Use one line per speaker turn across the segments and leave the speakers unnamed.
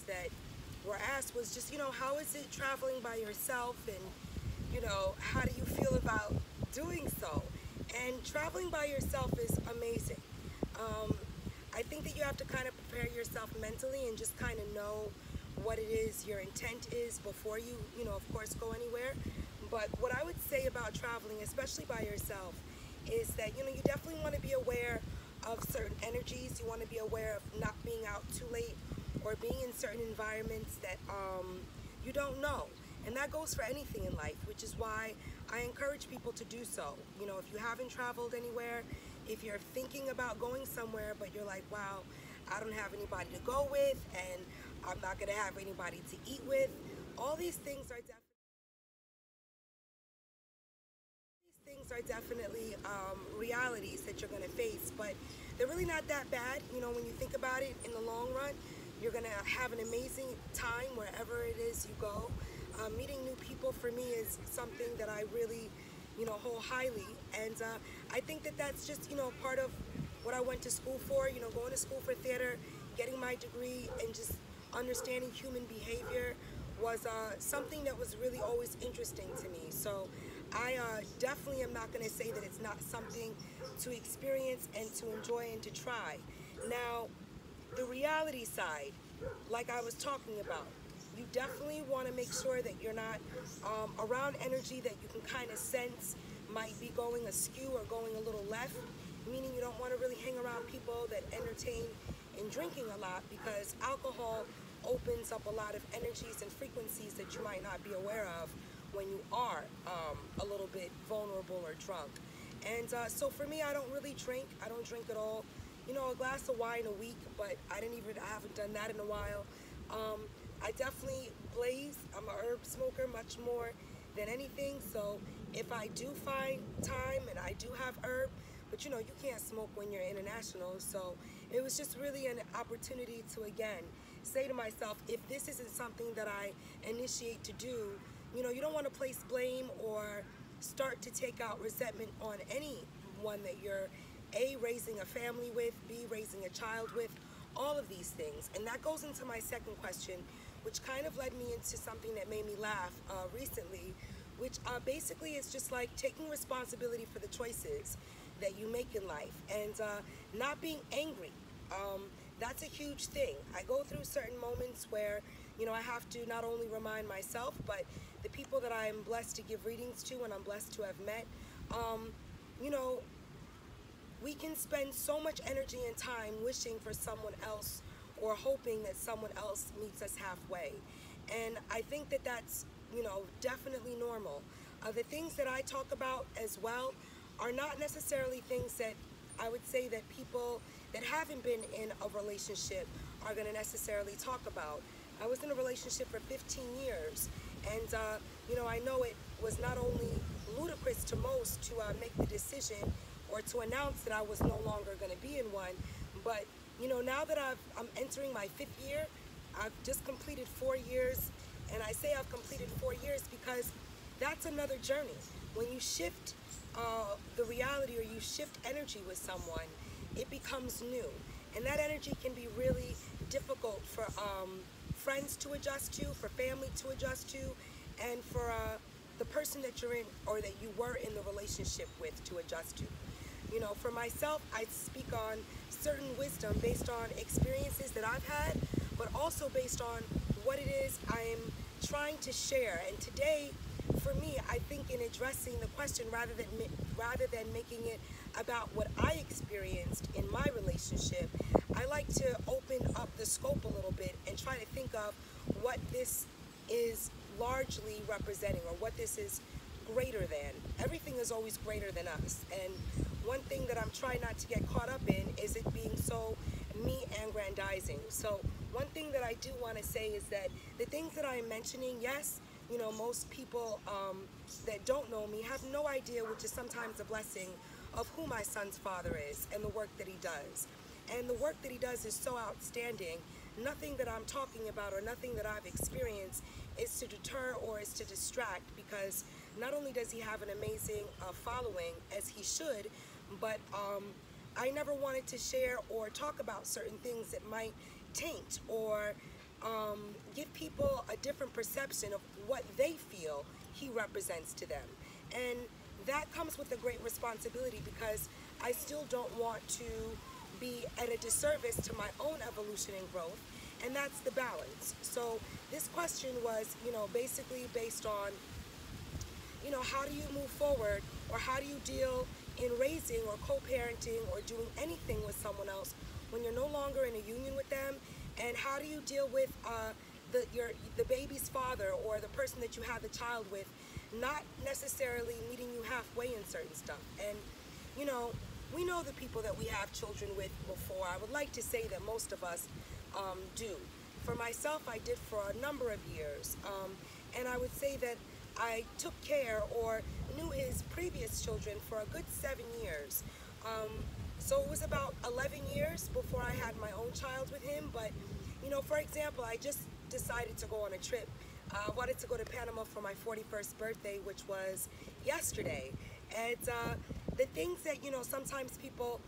that were asked was just, how is it traveling by yourself, and, how do you feel about doing so? And traveling by yourself is amazing. Um, I think that you have to kind of prepare yourself mentally and just kind of know what it is your intent is before you, of course, go anywhere. But what I would say about traveling, especially by yourself, is that, you definitely want to be aware of certain energies. You want to be aware of not being out too late or being in certain environments that you don't know. And that goes for anything in life, which is why I encourage people to do so. If you haven't traveled anywhere, if you're thinking about going somewhere, but you're like, wow, I don't have anybody to go with, and I'm not going to have anybody to eat with, all these things are definitely realities that you're going to face, but they're really not that bad. When you think about it in the long run, you're going to have an amazing time wherever it is you go. Meeting new people for me is something that I really, hold highly, and I think that that's just, part of what I went to school for. Going to school for theater, getting my degree, and just understanding human behavior was something that was really always interesting to me. So I definitely am not going to say that it's not something to experience and to enjoy and to try. Now, the reality side, like I was talking about, you definitely want to make sure that you're not around energy that you can kind of sense might be going askew or going a little left, meaning you don't want to really hang around people that entertain in drinking a lot, because alcohol opens up a lot of energies and frequencies that you might not be aware of when you are a little bit vulnerable or drunk. And so for me, I don't really drink. I don't drink at all. A glass of wine a week, but I haven't done that in a while. I definitely blaze. I'm a herb smoker much more than anything. So if I do find time and I do have herb, but you can't smoke when you're international. So it was just really an opportunity to, again, say to myself, if this isn't something that I initiate to do, you don't want to place blame or start to take out resentment on anyone that you're A, raising a family with, B, raising a child with, all of these things. And that goes into my second question, which kind of led me into something that made me laugh recently, which basically is just like taking responsibility for the choices that you make in life, and not being angry. That's a huge thing. I go through certain moments where, I have to not only remind myself, but the people that I am blessed to give readings to and I'm blessed to have met, you know, we can spend so much energy and time wishing for someone else or hoping that someone else meets us halfway. And I think that that's, definitely normal. The things that I talk about as well are not necessarily things that I would say that people that haven't been in a relationship are going to necessarily talk about. I was in a relationship for 15 years, and I know it was not only ludicrous to most to make the decision or to announce that I was no longer going to be in one, but now that I'm entering my 5th year, I've just completed 4 years, and I say I've completed 4 years because that's another journey. When you shift the reality or you shift energy with someone, it becomes new, and that energy can be really difficult for friends to adjust to, for family to adjust to, and for the person that you're in or that you were in the relationship with to adjust to. For myself, I speak on certain wisdom based on experiences that I've had, but also based on what it is I'm trying to share. And today, for me, I think in addressing the question rather than making it about what I experienced in my relationship, I like to open up the scope a little bit and try to think of what this is largely representing, or what this is greater than. Everything is always greater than us, and one thing that I'm trying not to get caught up in is it being so me-aggrandizing. So one thing that I do want to say is that the things that I'm mentioning, yes, most people that don't know me have no idea, which is sometimes a blessing, of who my son's father is and the work that he does. And the work that he does is so outstanding. Nothing that I'm talking about or nothing that I've experienced is to deter or is to distract, because not only does he have an amazing following, as he should, but I never wanted to share or talk about certain things that might taint or give people a different perception of what they feel he represents to them. And that comes with a great responsibility, because I still don't want to be at a disservice to my own evolution and growth, and that's the balance. So this question was, basically based on, how do you move forward, or how do you deal in raising or co-parenting or doing anything with someone else when you're no longer in a union with them, and how do you deal with the baby's father or the person that you have the child with not necessarily meeting you halfway in certain stuff. And we know the people that we have children with before. I would like to say that most of us do. For myself, I did for a number of years, and I would say that I took care or knew his previous children for a good 7 years. So it was about 11 years before I had my own child with him. But for example, I just decided to go on a trip. I wanted to go to Panama for my 41st birthday, which was yesterday. And the things that sometimes people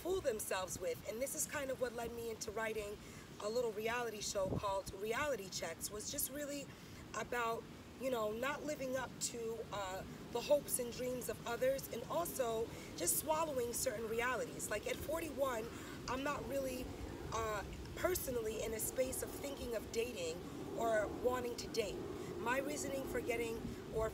fool themselves with, and this is kind of what led me into writing a little reality show called Reality Checks, was just really about not living up to the hopes and dreams of others, and also just swallowing certain realities. Like at 41, I'm not really personally in a space of thinking of dating or wanting to date. My reasoning for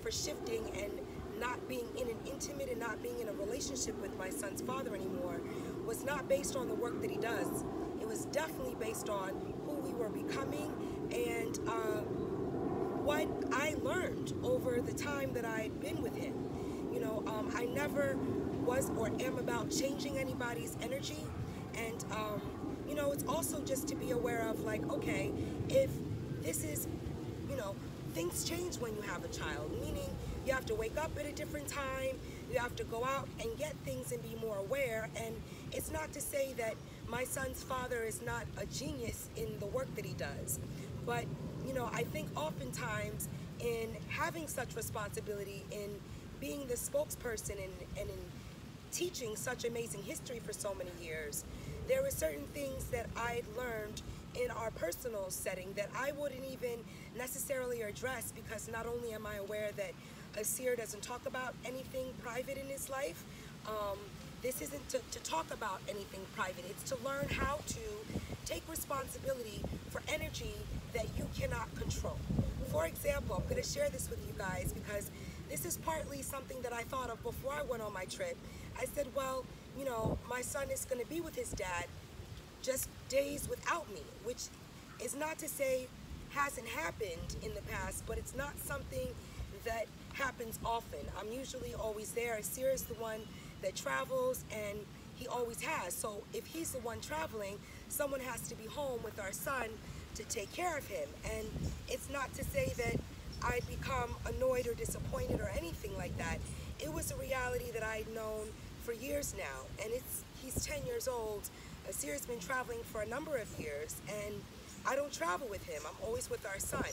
for shifting and not being in an intimate and not being in a relationship with my son's father anymore was not based on the work that he does. It was definitely based on who we were becoming and what I learned over the time that I'd been with him. I never was or am about changing anybody's energy, and it's also just to be aware of, like, okay, if this is, things change when you have a child, meaning you have to wake up at a different time, you have to go out and get things and be more aware. And it's not to say that my son's father is not a genius in the work that he does, but I think oftentimes in having such responsibility, in being the spokesperson and in teaching such amazing history for so many years, there were certain things that I'd learned in our personal setting that I wouldn't even necessarily address, because not only am I aware that Asir doesn't talk about anything private in his life, this isn't to talk about anything private, it's to learn how to take responsibility for energy that you cannot control. For example, I'm going to share this with you guys because this is partly something that I thought of before I went on my trip. I said, well, my son is going to be with his dad just days without me, which is not to say hasn't happened in the past, but it's not something that happens often. I'm usually always there. Asir is the one that travels, and he always has. So if he's the one traveling, someone has to be home with our son to take care of him. And it's not to say that I'd become annoyed or disappointed or anything like that. It was a reality that I'd known for years now, and he's 10 years old. Asir's been traveling for a number of years, and I don't travel with him. I'm always with our son.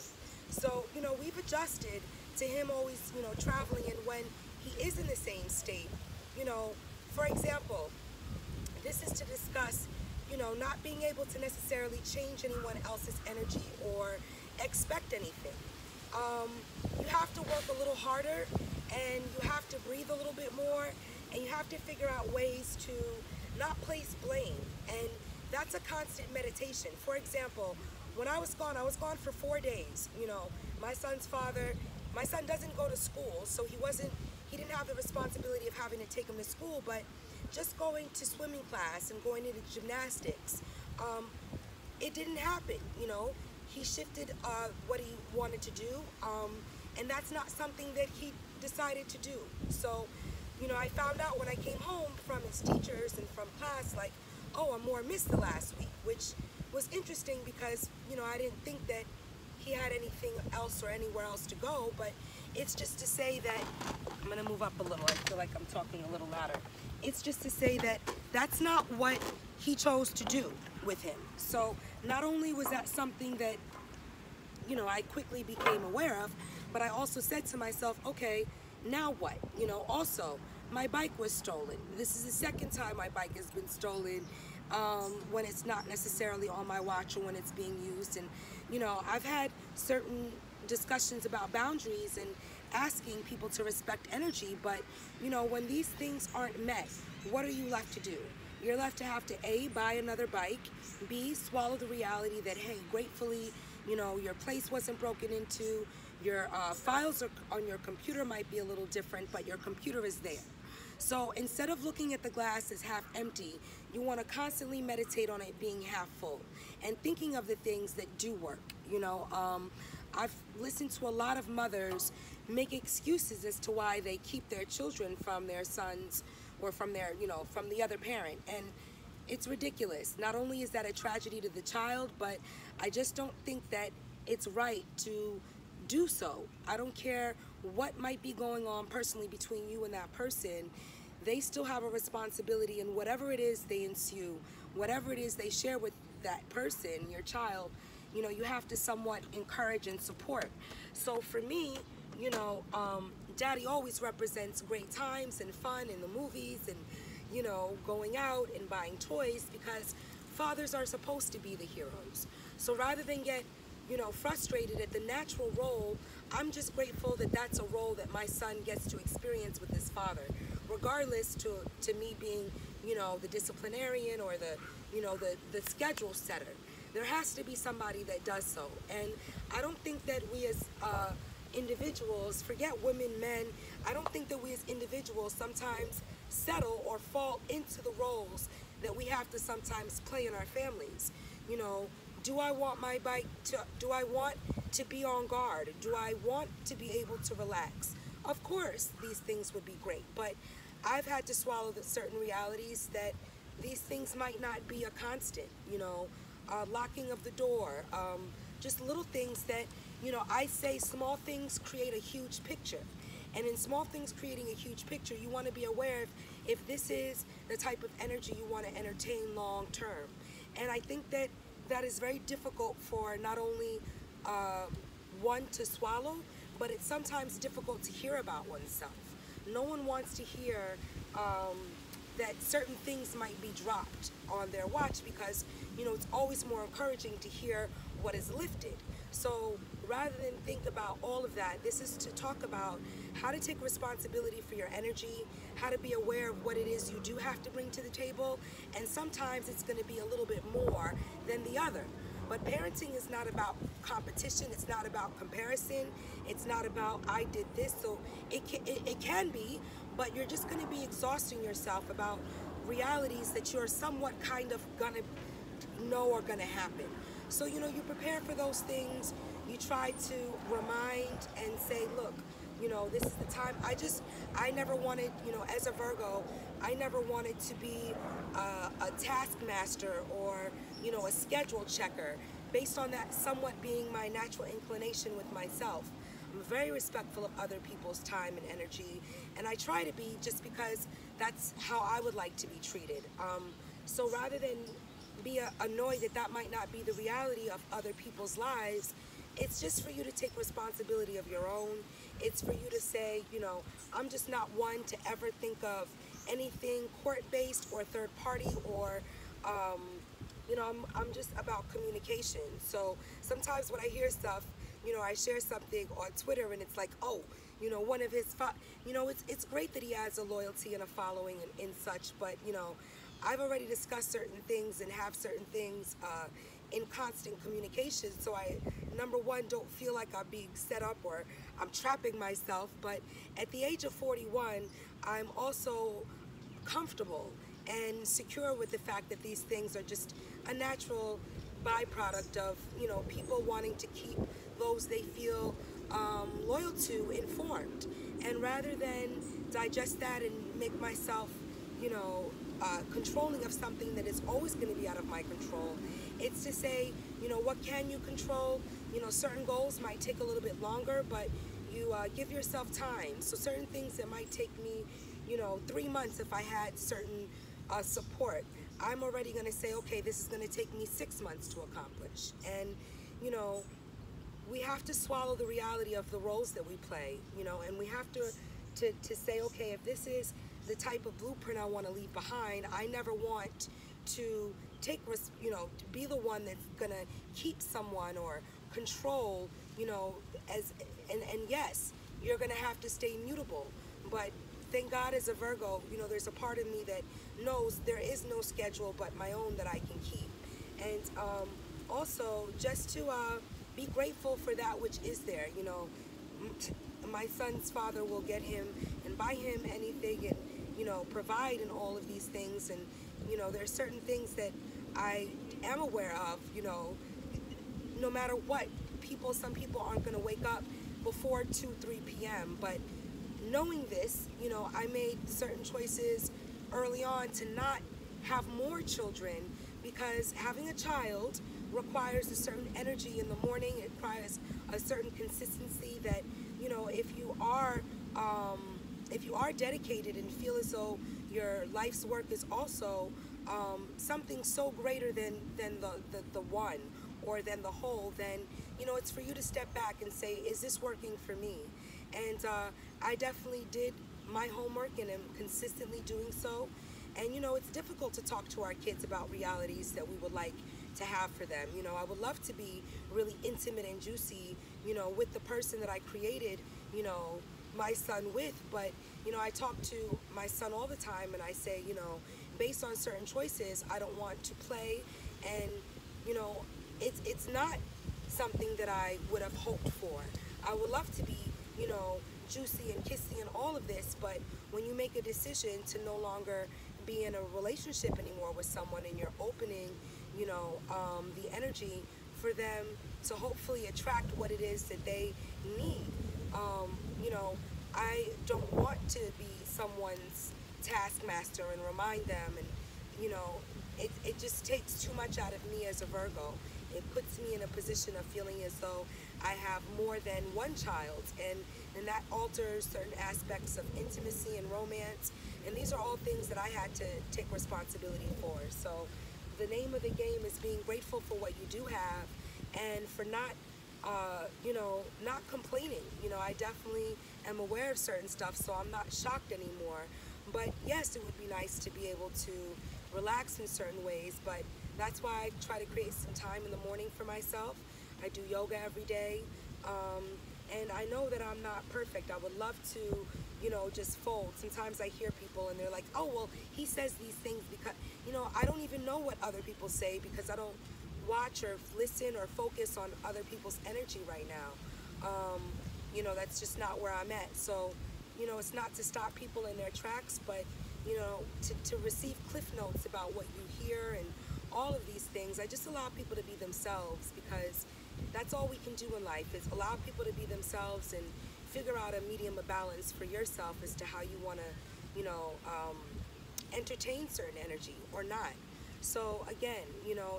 So, we've adjusted to him always, traveling, and when he is in the same state, for example, this is to discuss, not being able to necessarily change anyone else's energy or expect anything. You have to work a little harder, and you have to breathe a little bit more, and you have to figure out ways to not place blame. And that's a constant meditation. For example, when I was gone for 4 days. My son doesn't go to school, so he didn't have the responsibility of having to take him to school, but just going to swimming class and going into gymnastics, it didn't happen. He shifted what he wanted to do, and that's not something that he decided to do. So, I found out when I came home from his teachers and from class, like, oh, I'm more missed the last week, which was interesting because, I didn't think that he had anything else or anywhere else to go. But it's just to say that, I'm going to move up a little, I feel like I'm talking a little louder. It's just to say that that's not what he chose to do with him. So not only was that something that, I quickly became aware of, but I also said to myself, okay, now what? Also, my bike was stolen. This is the second time my bike has been stolen when it's not necessarily on my watch or when it's being used. And, I've had certain discussions about boundaries and asking people to respect energy, but, when these things aren't met, what are you left to do? You're left to have to A, buy another bike, B, swallow the reality that, hey, gratefully, your place wasn't broken into, your files on your computer might be a little different, but your computer is there. So instead of looking at the glass as half empty, you want to constantly meditate on it being half full and thinking of the things that do work. I've listened to a lot of mothers make excuses as to why they keep their children from their sons or from their, from the other parent. And it's ridiculous. Not only is that a tragedy to the child, but I just don't think that it's right to do so. I don't care what might be going on personally between you and that person. They still have a responsibility, and whatever it is they ensue, whatever it is they share with that person, your child, you have to somewhat encourage and support. So for me, Daddy always represents great times and fun in the movies and, going out and buying toys, because fathers are supposed to be the heroes. So rather than get, frustrated at the natural role, I'm just grateful that that's a role that my son gets to experience with his father, regardless to me being, the disciplinarian or the schedule setter. There has to be somebody that does so. And I don't think that we as individuals, forget women, men, I don't think that we as individuals sometimes settle or fall into the roles that we have to sometimes play in our families. Do I want my bike do I want to be on guard? Do I want to be able to relax? Of course, these things would be great, but I've had to swallow the certain realities that these things might not be a constant, locking of the door, just little things that, I say small things create a huge picture. And in small things creating a huge picture, you want to be aware if this is the type of energy you want to entertain long term. And I think that is very difficult for not only one to swallow, but it's sometimes difficult to hear about oneself. No one wants to hear that certain things might be dropped on their watch, because it's always more encouraging to hear what is lifted. So rather than think about all of that, this is to talk about how to take responsibility for your energy, how to be aware of what it is you do have to bring to the table, and sometimes it's going to be a little bit more than the other. But parenting is not about competition, it's not about comparison, it's not about I did this, so it can be, but you're just going to be exhausting yourself about realities that you're somewhat kind of going to know are going to happen. So, you prepare for those things, you try to remind and say, look, this is the time. I never wanted, as a Virgo, I never wanted to be a taskmaster or, a schedule checker, based on that somewhat being my natural inclination with myself. I'm very respectful of other people's time and energy, and I try to be, just because that's how I would like to be treated. So rather than be annoyed that might not be the reality of other people's lives, it's just for you to take responsibility of your own. It's for you to say, I'm just not one to ever think of anything court-based or third-party, or, I'm just about communication. So sometimes when I hear stuff, I share something on Twitter and it's like, oh, one of his, it's great that he has a loyalty and a following and such, but, I've already discussed certain things and have certain things in constant communication, so I, number one, don't feel like I'm being set up or I'm trapping myself. But at the age of 41, I'm also comfortable and secure with the fact that these things are just a natural byproduct of, people wanting to keep those they feel loyal to informed. And rather than digest that and make myself, controlling of something that is always going to be out of my control, it's to say, what can you control? Certain goals might take a little bit longer, but you give yourself time. So certain things that might take me, 3 months if I had certain support, I'm already going to say, okay, this is going to take me 6 months to accomplish. And, we have to swallow the reality of the roles that we play, and we have to say, okay, if this is the type of blueprint I want to leave behind, I never want to to be the one that's gonna keep someone or control, as and yes, you're gonna have to stay mutable. But thank God, as a Virgo, there's a part of me that knows there is no schedule but my own that I can keep. And also just to be grateful for that which is there. My son's father will get him and buy him anything, and provide in all of these things. And there are certain things that I am aware of. No matter what, some people aren't going to wake up before 2 3 p.m. But knowing this, I made certain choices early on to not have more children, because having a child requires a certain energy in the morning. It requires a certain consistency that, if you are dedicated and feel as though your life's work is also something so greater than the one or than the whole, then it's for you to step back and say, is this working for me? And I definitely did my homework and am consistently doing so. And it's difficult to talk to our kids about realities that we would like to have for them. I would love to be really intimate and juicy, with the person that I created, my son with. But I talk to my son all the time, and I say, based on certain choices, I don't want to play. And it's not something that I would have hoped for. I would love to be, juicy and kissy and all of this, but when you make a decision to no longer be in a relationship anymore with someone, and you're opening, the energy for them to hopefully attract what it is that they need. I don't want to be someone's taskmaster and remind them, and it just takes too much out of me as a Virgo. It puts me in a position of feeling as though I have more than one child, and that alters certain aspects of intimacy and romance. And these are all things that I had to take responsibility for. So the name of the game is being grateful for what you do have, and for not not complaining. I definitely am aware of certain stuff, so I'm not shocked anymore. But yes, it would be nice to be able to relax in certain ways, but that's why I try to create some time in the morning for myself. I do yoga every day, and I know that I'm not perfect. I would love to, just fold. Sometimes I hear people and they're like, oh, well, he says these things because, I don't even know what other people say, because I don't watch or listen or focus on other people's energy right now. That's just not where I'm at. So, it's not to stop people in their tracks, but, to receive cliff notes about what you hear and all of these things. I just allow people to be themselves, because that's all we can do in life, is allow people to be themselves and figure out a medium of balance for yourself as to how you want to, entertain certain energy or not. So again,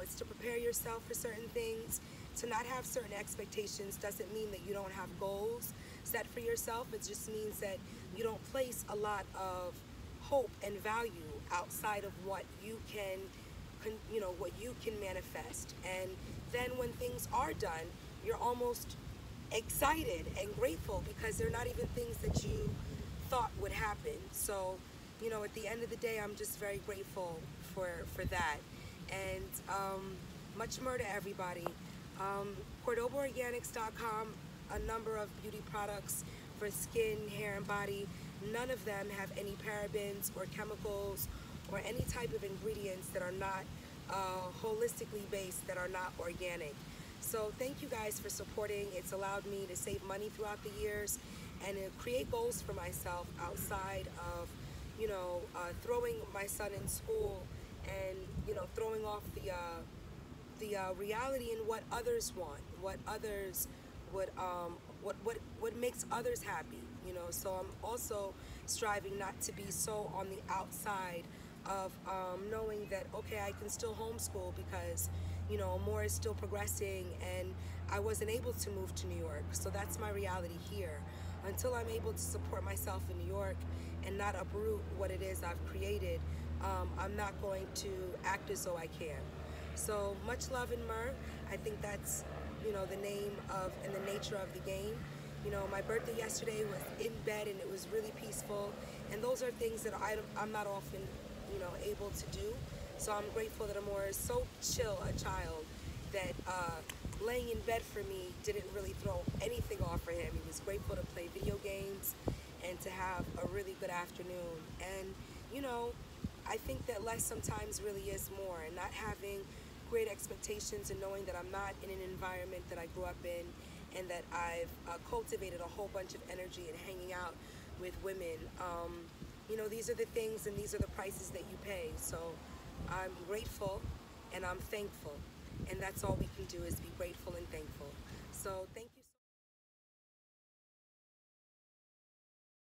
it's to prepare yourself for certain things. To not have certain expectations doesn't mean that you don't have goals set for yourself. It just means that you don't place a lot of hope and value outside of what you can manifest. And then when things are done, you're almost excited and grateful, because they're not even things that you thought would happen. So, at the end of the day, I'm just very grateful for that. And much more to everybody. CordobaOrganics.com, a number of beauty products for skin, hair, and body. None of them have any parabens or chemicals or any type of ingredients that are not holistically based, that are not organic. So thank you guys for supporting. It's allowed me to save money throughout the years and to create goals for myself outside of, throwing my son in school and, throwing off the reality in what others want, what others would, what makes others happy, So I'm also striving not to be so on the outside of knowing that, okay, I can still homeschool because, more is still progressing, and I wasn't able to move to New York. So that's my reality here. Until I'm able to support myself in New York and not uproot what it is I've created, I'm not going to act as though I can. So much love and myrrh. I think that's, the name of and the nature of the game. My birthday yesterday was in bed, and it was really peaceful. And those are things that I'm not often, able to do. So I'm grateful that Amor is so chill a child that laying in bed for me didn't really throw anything off for him. He was grateful to play video games and to have a really good afternoon. And, you know, I think that less sometimes really is more, and not having great expectations and knowing that I'm not in an environment that I grew up in and that I've cultivated a whole bunch of energy and hanging out with women. You know, these are the things and these are the prices that you pay. So I'm grateful and I'm thankful. And that's all we can do is be grateful and thankful. So thank you.